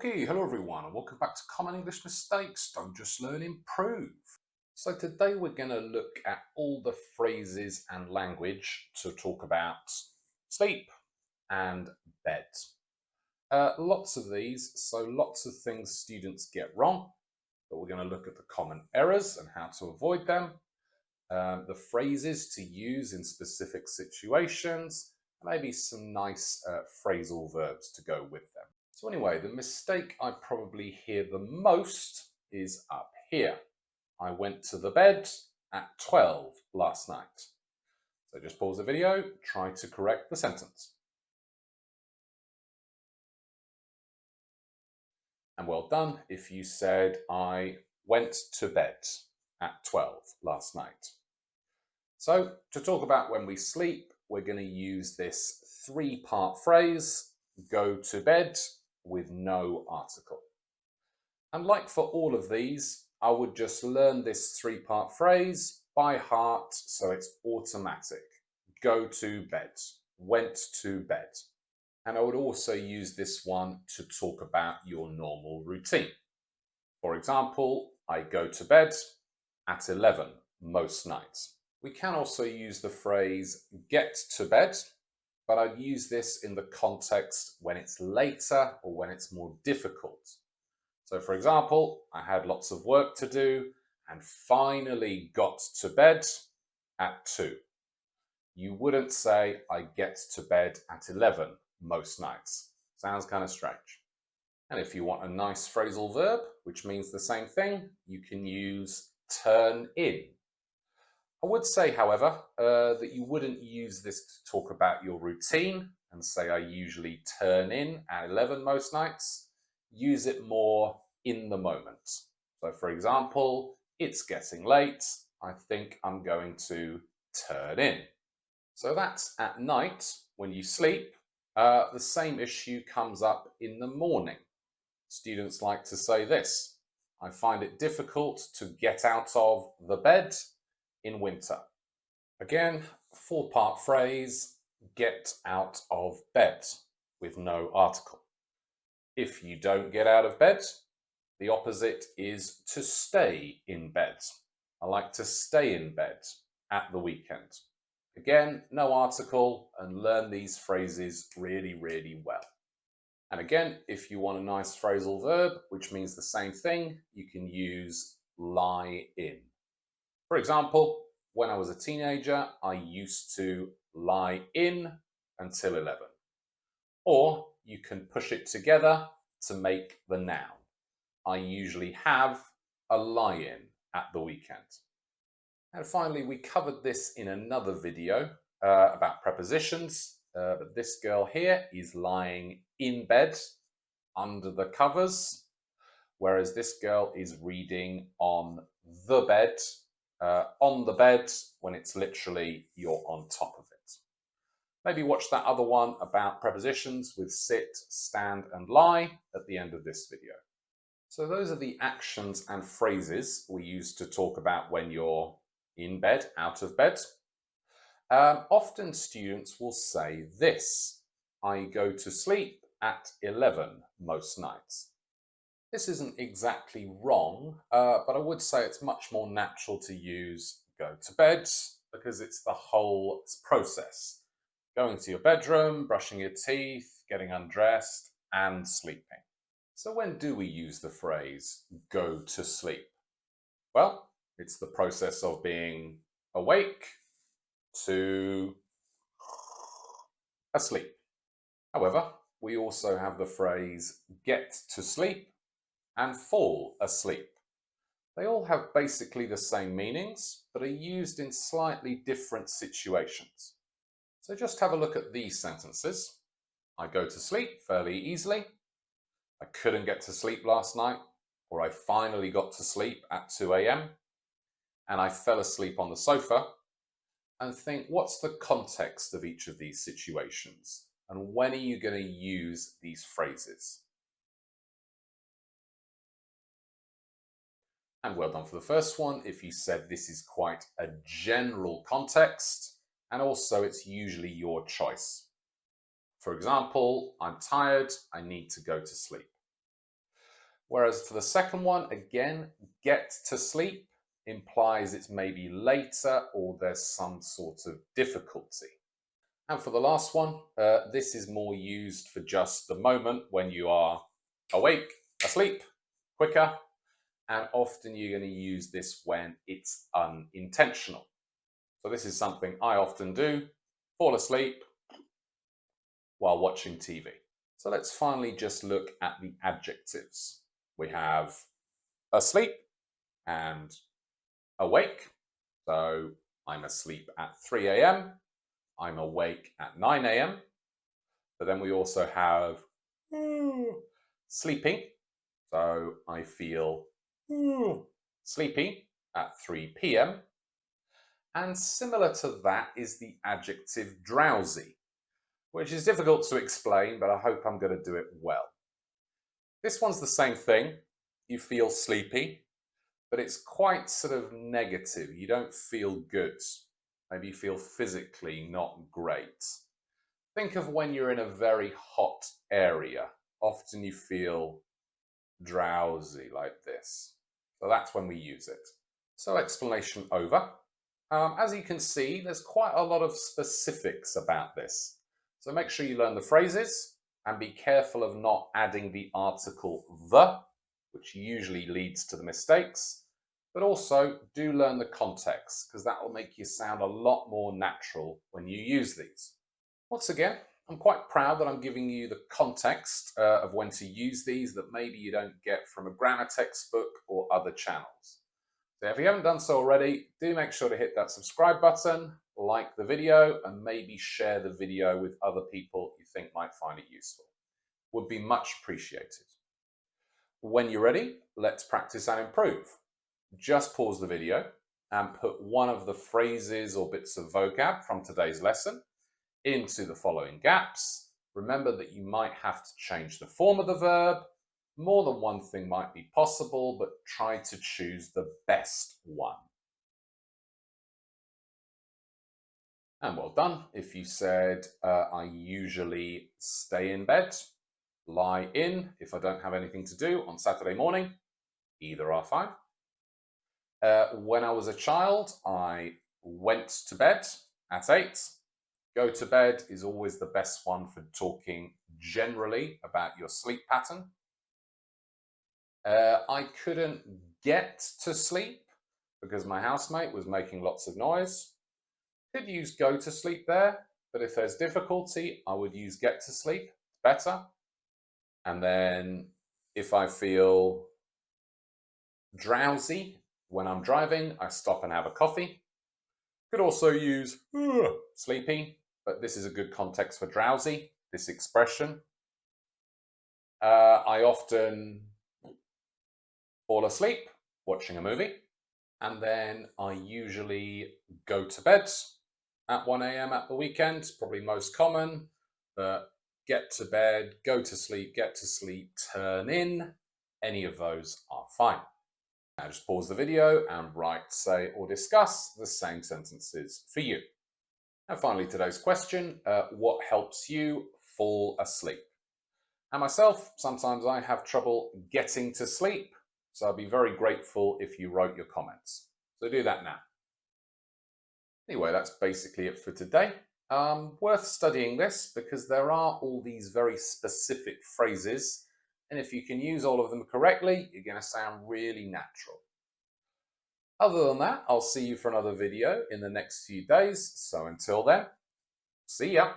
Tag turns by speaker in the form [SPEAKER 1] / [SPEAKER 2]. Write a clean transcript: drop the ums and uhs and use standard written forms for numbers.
[SPEAKER 1] Okay, hello everyone, and welcome back to Common English Mistakes. Don't just learn, improve. So today we're going to look at all the phrases and language to talk about sleep and bed. Lots of these, so lots of things students get wrong, but we're going to look at the common errors and how to avoid them, the phrases to use in specific situations, and maybe some nice phrasal verbs to go with them. So anyway, the mistake I probably hear the most is up here. I went to the bed at 12 last night. So just pause the video, try to correct the sentence. And well done if you said, I went to bed at 12 last night. So to talk about when we sleep, we're going to use this three-part phrase, go to bed, with no article. And like for all of these, I would just learn this three-part phrase by heart so it's automatic. Go to bed, went to bed. And I would also use this one to talk about your normal routine. For example, I go to bed at 11 most nights. We can also use the phrase get to bed, but I'd use this in the context when it's later or when it's more difficult. So for example, I had lots of work to do and finally got to bed at 2. You wouldn't say I get to bed at 11 most nights. Sounds kind of strange. And if you want a nice phrasal verb, which means the same thing, you can use turn in. I would say, however, that you wouldn't use this to talk about your routine and say I usually turn in at 11 most nights. Use it more in the moment. So for example, it's getting late. I think I'm going to turn in. So that's at night when you sleep. The same issue comes up in the morning. Students like to say this: I find it difficult to get out of the bed in winter. Again, four-part phrase, get out of bed, with no article. If you don't get out of bed, the opposite is to stay in bed. I like to stay in bed at the weekend. Again, no article, and learn these phrases really, really well. And again, if you want a nice phrasal verb, which means the same thing, you can use lie in. For example, when I was a teenager, I used to lie in until 11. Or you can push it together to make the noun. I usually have a lie-in at the weekend. And finally, we covered this in another video about prepositions, but this girl here is lying in bed under the covers, whereas this girl is reading on the bed when it's literally you're on top of it. Maybe watch that other one about prepositions with sit, stand, and lie at the end of this video. So those are the actions and phrases we use to talk about when you're in bed, out of bed. Often students will say this: I go to sleep at 11 most nights. This isn't exactly wrong, but I would say it's much more natural to use go to bed because it's the whole process. Going to your bedroom, brushing your teeth, getting undressed, and sleeping. So when do we use the phrase go to sleep? Well, it's the process of being awake to asleep. However, we also have the phrase get to sleep and fall asleep. They all have basically the same meanings, but are used in slightly different situations. So just have a look at these sentences. I go to sleep fairly easily. I couldn't get to sleep last night, or I finally got to sleep at 2 a.m. and I fell asleep on the sofa. And think, what's the context of each of these situations? And when are you going to use these phrases? And well done for the first one. If you said this is quite a general context, and also it's usually your choice. For example, I'm tired, I need to go to sleep. Whereas for the second one, again, get to sleep implies it's maybe later or there's some sort of difficulty. And for the last one, this is more used for just the moment when you are awake, asleep, quicker, and often you're going to use this when it's unintentional. So this is something I often do, fall asleep while watching TV. So let's finally just look at the adjectives. We have asleep and awake. So I'm asleep at 3 a.m. I'm awake at 9 a.m. But then we also have sleeping. So I feel sleepy at 3 p.m. And similar to that is the adjective drowsy, which is difficult to explain, but I hope I'm going to do it well. This one's the same thing. You feel sleepy, but it's quite sort of negative. You don't feel good. Maybe you feel physically not great. Think of when you're in a very hot area. Often you feel drowsy like this. So that's when we use it. So explanation over. As you can see, there's quite a lot of specifics about this. So make sure you learn the phrases and be careful of not adding the article the, which usually leads to the mistakes. But also do learn the context, because that will make you sound a lot more natural when you use these. Once again, I'm quite proud that I'm giving you the context of when to use these that maybe you don't get from a grammar textbook or other channels. So if you haven't done so already, do make sure to hit that subscribe button, like the video, and maybe share the video with other people you think might find it useful. Would be much appreciated. When you're ready, let's practice and improve. Just pause the video and put one of the phrases or bits of vocab from today's lesson into the following gaps. Remember that you might have to change the form of the verb. More than one thing might be possible, but try to choose the best one. And well done. If you said, I usually stay in bed, lie in if I don't have anything to do on Saturday morning, either are fine. When I was a child, I went to bed at 8. Go to bed is always the best one for talking generally about your sleep pattern. I couldn't get to sleep because my housemate was making lots of noise. Could use go to sleep there, but if there's difficulty, I would use get to sleep. It's better. And then if I feel drowsy when I'm driving, I stop and have a coffee. Could also use sleepy, but this is a good context for drowsy, this expression. I often fall asleep watching a movie, and then I usually go to bed at 1 a.m. at the weekend, probably most common, but get to bed, go to sleep, get to sleep, turn in, any of those are fine. Now just pause the video and write, say, or discuss the same sentences for you. And finally, today's question, what helps you fall asleep? And myself, sometimes I have trouble getting to sleep, so I'd be very grateful if you wrote your comments. So do that now. Anyway, that's basically it for today. Worth studying this because there are all these very specific phrases, and if you can use all of them correctly, you're going to sound really natural. Other than that, I'll see you for another video in the next few days. So until then, see ya.